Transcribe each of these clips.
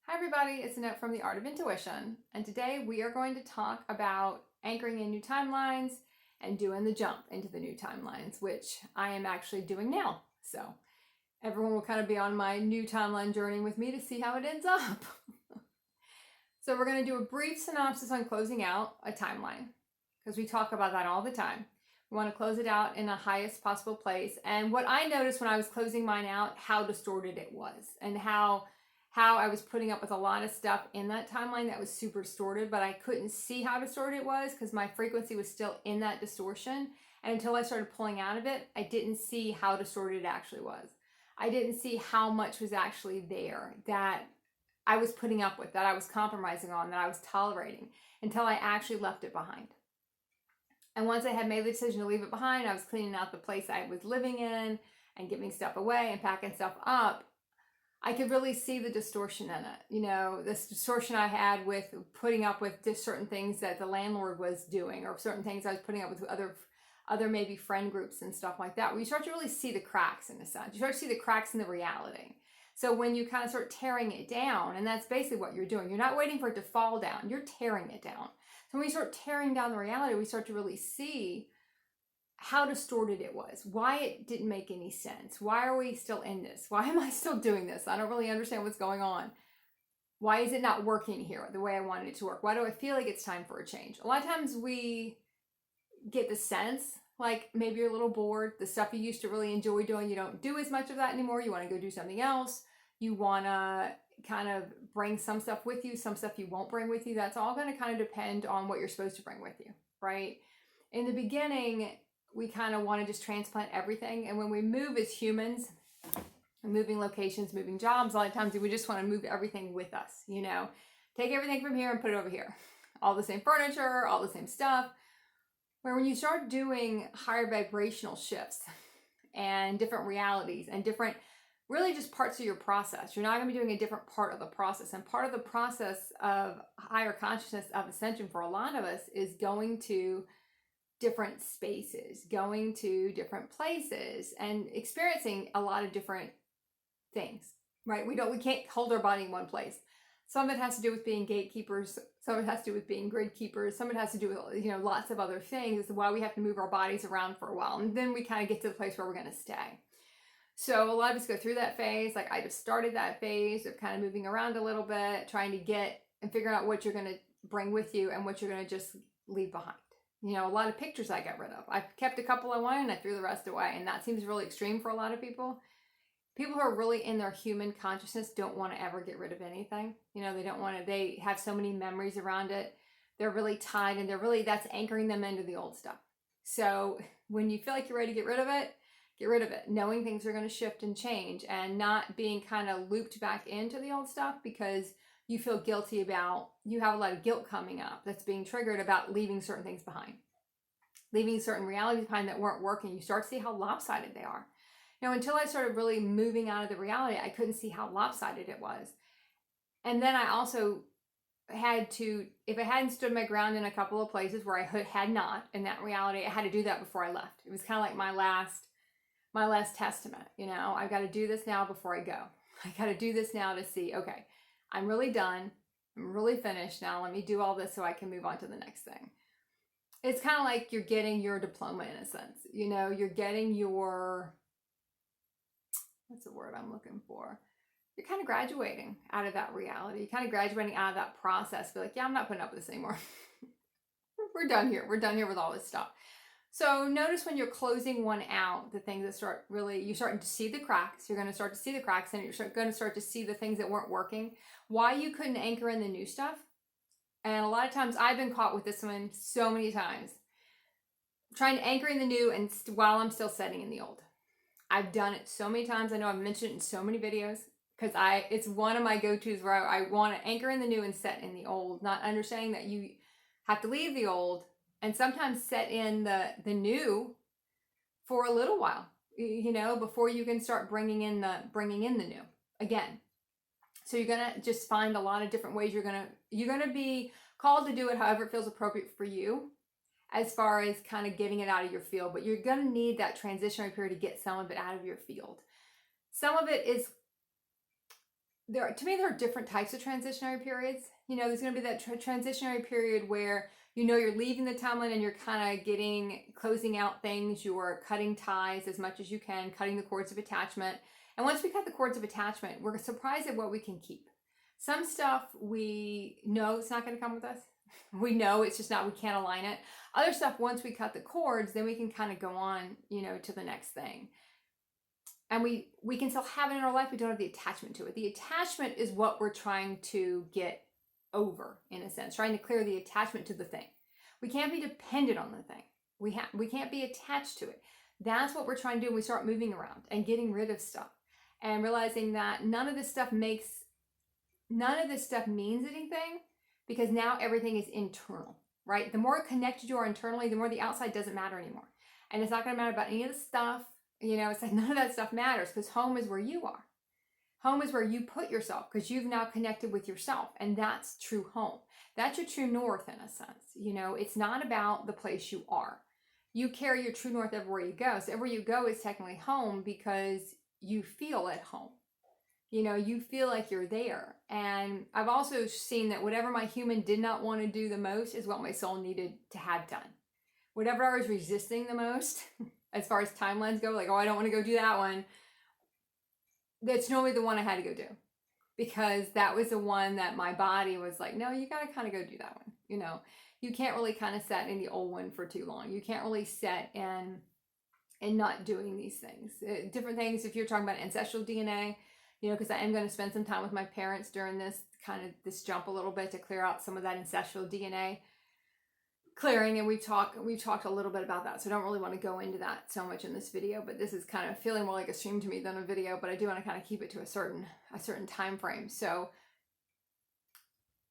Hi everybody, it's Annette from The Art of Intuition, and today we are going to talk about anchoring in new timelines and doing the jump into the new timelines, which I am actually doing now. So everyone will kind of be on my new timeline journey with me to see how it ends up. So we're going to do a brief synopsis on closing out a timeline, because we talk about that all the time. We want to close it out in the highest possible place. And what I noticed when I was closing mine out, how distorted it was, and how I was putting up with a lot of stuff in that timeline that was super distorted, but I couldn't see how distorted it was because my frequency was still in that distortion. And until I started pulling out of it, I didn't see how distorted it actually was. I didn't see how much was actually there that I was putting up with, that I was compromising on, that I was tolerating, until I actually left it behind. And once I had made the decision to leave it behind, I was cleaning out the place I was living in and giving stuff away and packing stuff up. I could really see the distortion in it. You know, this distortion I had with putting up with just certain things that the landlord was doing, or certain things I was putting up with other maybe friend groups and stuff like that, where you start to really see the cracks in a sense. You start to see the cracks in the reality. So when you kind of start tearing it down, and that's basically what you're doing, you're not waiting for it to fall down, you're tearing it down. So when we start tearing down the reality, we start to really see how distorted it was, why it didn't make any sense. Why are we still in this? Why am I still doing this? I don't really understand what's going on. Why is it not working here the way I wanted it to work? Why do I feel like it's time for a change? A lot of times we get the sense like maybe you're a little bored. The stuff you used to really enjoy doing, you don't do as much of that anymore. You want to go do something else. You want to kind of bring some stuff with you, some stuff you won't bring with you. That's all going to kind of depend on what you're supposed to bring with you, right? In the beginning, we kind of want to just transplant everything. And when we move as humans, moving locations, moving jobs, a lot of times we just want to move everything with us, you know, take everything from here and put it over here. All the same furniture, all the same stuff. Where when you start doing higher vibrational shifts and different realities and different, really just parts of your process, you're not going to be doing a different part of the process. And part of the process of higher consciousness, of ascension for a lot of us, is going to different spaces, going to different places and experiencing a lot of different things, right? We can't hold our body in one place. Some of it has to do with being gatekeepers. Some of it has to do with being grid keepers. Some of it has to do with, you know, lots of other things. It's why we have to move our bodies around for a while. And then we kind of get to the place where we're going to stay. So a lot of us go through that phase. Like I just started that phase of kind of moving around a little bit, trying to get and figuring out what you're going to bring with you and what you're going to just leave behind. You know, a lot of pictures I got rid of. I kept a couple I wanted and I threw the rest away. And that seems really extreme for a lot of people. People who are really in their human consciousness don't want to ever get rid of anything. You know, they don't want to, they have so many memories around it. They're really tied and that's anchoring them into the old stuff. So when you feel like you're ready to get rid of it, knowing things are going to shift and change and not being kind of looped back into the old stuff because you feel guilty about, you have a lot of guilt coming up that's being triggered about leaving certain things behind, leaving certain realities behind that weren't working. You start to see how lopsided they are. You know, until I started really moving out of the reality, I couldn't see how lopsided it was. And then I also had to, if I hadn't stood my ground in a couple of places where I had not in that reality, I had to do that before I left. It was kind of like my last testament. You know, I've got to do this now before I go. I got to do this now to see, okay, I'm really done. I'm really finished now. Let me do all this so I can move on to the next thing. It's kind of like you're getting your diploma in a sense. You know, you're getting your, what's the word I'm looking for? You're kind of graduating out of that reality. You're kind of graduating out of that process. Be like, yeah, I'm not putting up with this anymore. We're done here. We're done here with all this stuff. So notice when you're closing one out, the things that start really, you're starting to see the cracks. You're going to start to see the cracks and you're going to start to see the things that weren't working. Why you couldn't anchor in the new stuff. And a lot of times I've been caught with this one so many times. Trying to anchor in the new and while I'm still setting in the old. I've done it so many times. I know I've mentioned it in so many videos because it's one of my go-tos where I want to anchor in the new and set in the old, not understanding that you have to leave the old and sometimes set in the new for a little while, you know, before you can start bringing in the new again. So you're going to just find a lot of different ways you're going to be called to do it however it feels appropriate for you as far as kind of getting it out of your field, but you're going to need that transitionary period to get some of it out of your field. Some of it is to me, there are different types of transitionary periods. You know, there's going to be that transitionary period where you know you're leaving the timeline and you're kind of closing out things. You're cutting ties as much as you can, cutting the cords of attachment. And once we cut the cords of attachment, we're surprised at what we can keep. Some stuff we know it's not going to come with us. We know it's just not, we can't align it. Other stuff, once we cut the cords, then we can kind of go on, you know, to the next thing. And we can still have it in our life. We don't have the attachment to it. The attachment is what we're trying to get over, in a sense, trying to clear the attachment to the thing. We can't be dependent on the thing. We can't be attached to it. That's what we're trying to do when we start moving around and getting rid of stuff and realizing that none of this stuff means anything, because now everything is internal, right? The more connected you are internally, the more the outside doesn't matter anymore. And it's not going to matter about any of the stuff. You know, it's like none of that stuff matters, because home is where you are. Home is where you put yourself, because you've now connected with yourself, and that's true home. That's your true north, in a sense. You know, it's not about the place you are. You carry your true north everywhere you go. So everywhere you go is technically home, because you feel at home. You know, you feel like you're there. And I've also seen that whatever my human did not want to do the most is what my soul needed to have done. Whatever I was resisting the most, as far as timelines go, like, oh, I don't want to go do that one, that's normally the one I had to go do, because that was the one that my body was like, no, you got to kind of go do that one. You know, you can't really kind of set in the old one for too long. You can't really set in not doing these things. Different things, if you're talking about ancestral DNA, you know, because I am going to spend some time with my parents during this jump a little bit to clear out some of that ancestral DNA clearing, and we've talked a little bit about that, so I don't really want to go into that so much in this video, but this is kind of feeling more like a stream to me than a video, but I do want to kind of keep it to a certain time frame. So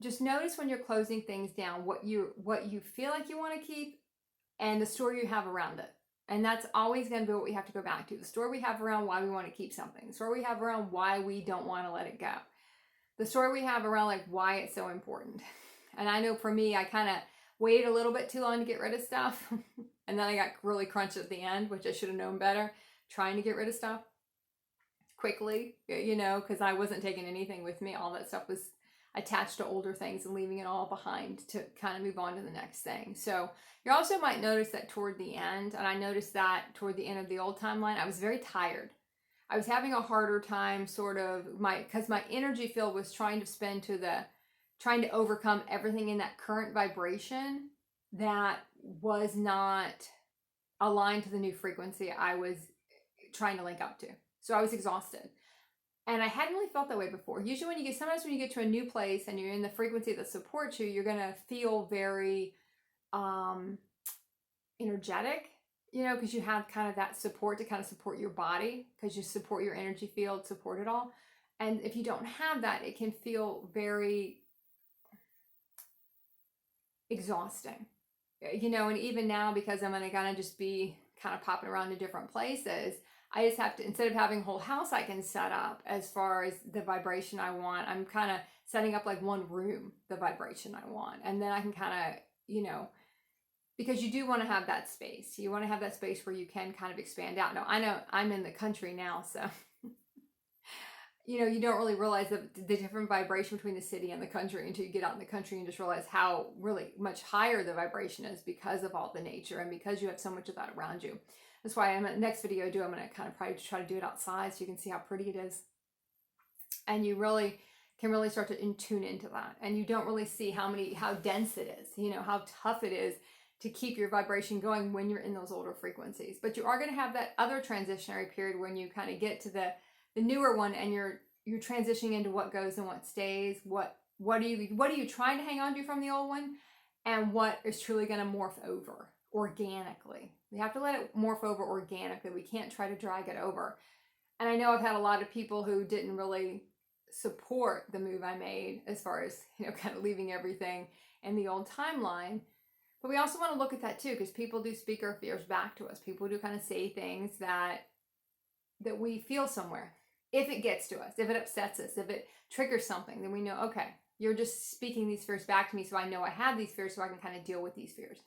just notice when you're closing things down what you feel like you want to keep, and the story you have around it. And that's always going to be what we have to go back to. The story we have around why we want to keep something. The story we have around why we don't want to let it go. The story we have around like why it's so important. And I know for me, I kind of waited a little bit too long to get rid of stuff. And then I got really crunched at the end, which I should have known better, trying to get rid of stuff quickly, you know, because I wasn't taking anything with me. All that stuff was attached to older things and leaving it all behind to kind of move on to the next thing. So you also might notice that toward the end, and I noticed that toward the end of the old timeline, I was very tired. I was having a harder time because my energy field was trying to overcome everything in that current vibration that was not aligned to the new frequency I was trying to link up to. So I was exhausted. And I hadn't really felt that way before. Usually sometimes when you get to a new place and you're in the frequency that supports you, you're going to feel very energetic, you know, because you have kind of that support to kind of support your body, because you support your energy field, support it all. And if you don't have that, it can feel very exhausting, you know. And even now, because I'm going to kind of just be kind of popping around to different places, I just have to, instead of having a whole house I can set up as far as the vibration I want, I'm kind of setting up like one room, the vibration I want. And then I can kind of, you know, because you do want to have that space. You want to have that space where you can kind of expand out. Now, I know I'm in the country now, so, you know, you don't really realize the different vibration between the city and the country until you get out in the country and just realize how really much higher the vibration is because of all the nature and because you have so much of that around you. That's why next video I'm going to kind of probably try to do it outside so you can see how pretty it is. And you really can really start to tune into that. And you don't really see how dense it is, you know, how tough it is to keep your vibration going when you're in those older frequencies. But you are going to have that other transitionary period when you kind of get to the newer one, and you're transitioning into what goes and what stays. What are you trying to hang on to from the old one, and what is truly going to morph over organically. We have to let it morph over organically. We can't try to drag it over. And I know I've had a lot of people who didn't really support the move I made as far as, you know, kind of leaving everything in the old timeline. But we also want to look at that too, because people do speak our fears back to us. People do kind of say things that we feel somewhere. If it gets to us, if it upsets us, if it triggers something, then we know, okay, you're just speaking these fears back to me, so I know I have these fears, so I can kind of deal with these fears.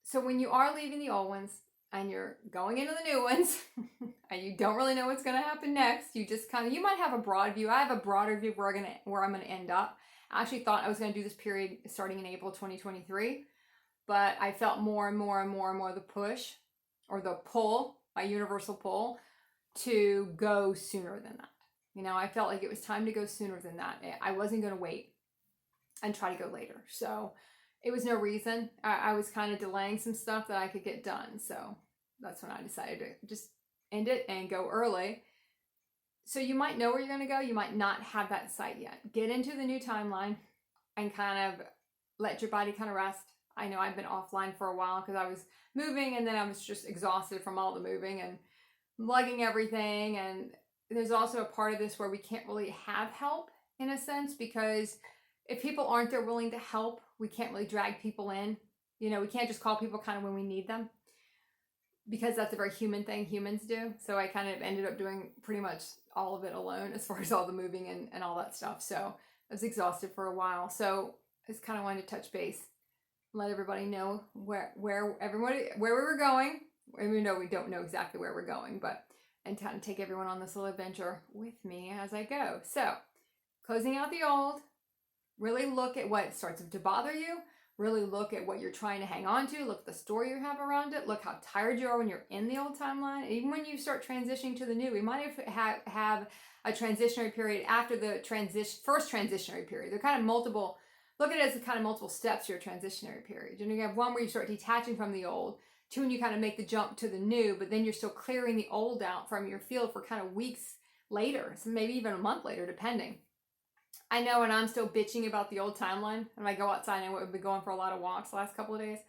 So when you are leaving the old ones, and you're going into the new ones and you don't really know what's going to happen next. You just kind of, you might have a broad view. I have a broader view of where I'm going to end up. I actually thought I was going to do this period starting in April 2023, but I felt more and more the push or the pull, my universal pull, to go sooner than that. You know, I felt like it was time to go sooner than that. I wasn't going to wait and try to go later. So it was no reason. I was kind of delaying some stuff that I could get done. So that's when I decided to just end it and go early. So you might know where you're going to go. You might not have that sight yet. Get into the new timeline and kind of let your body kind of rest. I know I've been offline for a while because I was moving and then I was just exhausted from all the moving and lugging everything. And there's also a part of this where we can't really have help in a sense, because if people aren't there willing to help, we can't really drag people in. You know, we can't just call people kind of when we need them, because that's a very human thing humans do. So I kind of ended up doing pretty much all of it alone as far as all the moving and all that stuff. So I was exhausted for a while. So I just kind of wanted to touch base, let everybody know where we were going. Even though we don't know exactly where we're going, but and kind of take everyone on this little adventure with me as I go. So closing out the old, really look at what starts to bother you. Really look at what you're trying to hang on to. Look at the story you have around it. Look how tired you are when you're in the old timeline. And even when you start transitioning to the new, we might have a transitionary period after the first transitionary period. They're kind of multiple. Look at it as kind of multiple steps to your transitionary period. And you have one where you start detaching from the old. Two, and you kind of make the jump to the new, but then you're still clearing the old out from your field for kind of weeks later, so maybe even a month later, depending. I know when I'm still bitching about the old timeline, and I go outside, and I've been going for a lot of walks the last couple of days,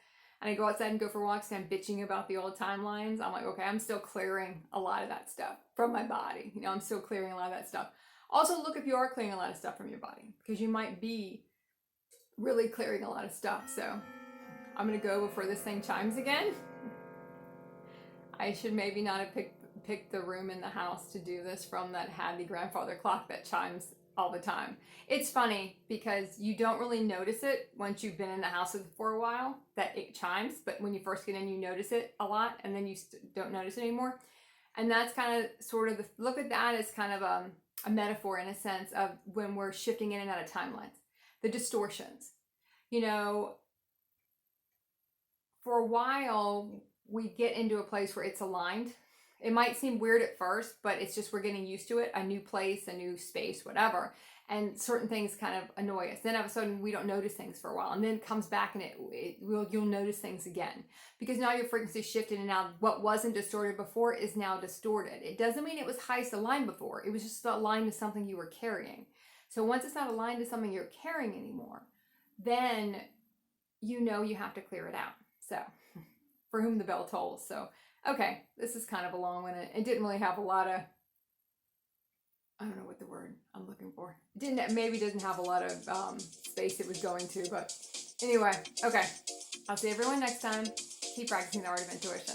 and I go outside and go for walks, and I'm bitching about the old timelines. I'm like, okay, I'm still clearing a lot of that stuff from my body. You know, I'm still clearing a lot of that stuff. Also, look if you are clearing a lot of stuff from your body, because you might be really clearing a lot of stuff. So I'm going to go before this thing chimes again. I should maybe not have picked the room in the house to do this from that had the grandfather clock that chimes all the time. It's funny because you don't really notice it once you've been in the house for a while that it chimes, but when you first get in, you notice it a lot, and then you don't notice it anymore. And that's kind of sort of look at that as kind of a metaphor in a sense of when we're shifting in and out of timelines, the distortions. You know, for a while, we get into a place where it's aligned. It might seem weird at first, but it's just we're getting used to it, a new place, a new space, whatever. And certain things kind of annoy us. Then all of a sudden we don't notice things for a while, and then it comes back and you'll notice things again, because now your frequency shifted, and now what wasn't distorted before is now distorted. It doesn't mean it was highest aligned before. It was just aligned to something you were carrying. So once it's not aligned to something you're carrying anymore, then you know you have to clear it out. So for whom the bell tolls. So, okay, this is kind of a long one. It didn't really have a lot of, I don't know what the word I'm looking for. Maybe doesn't have a lot of space it was going to, but anyway, okay. I'll see everyone next time. Keep practicing the art of intuition.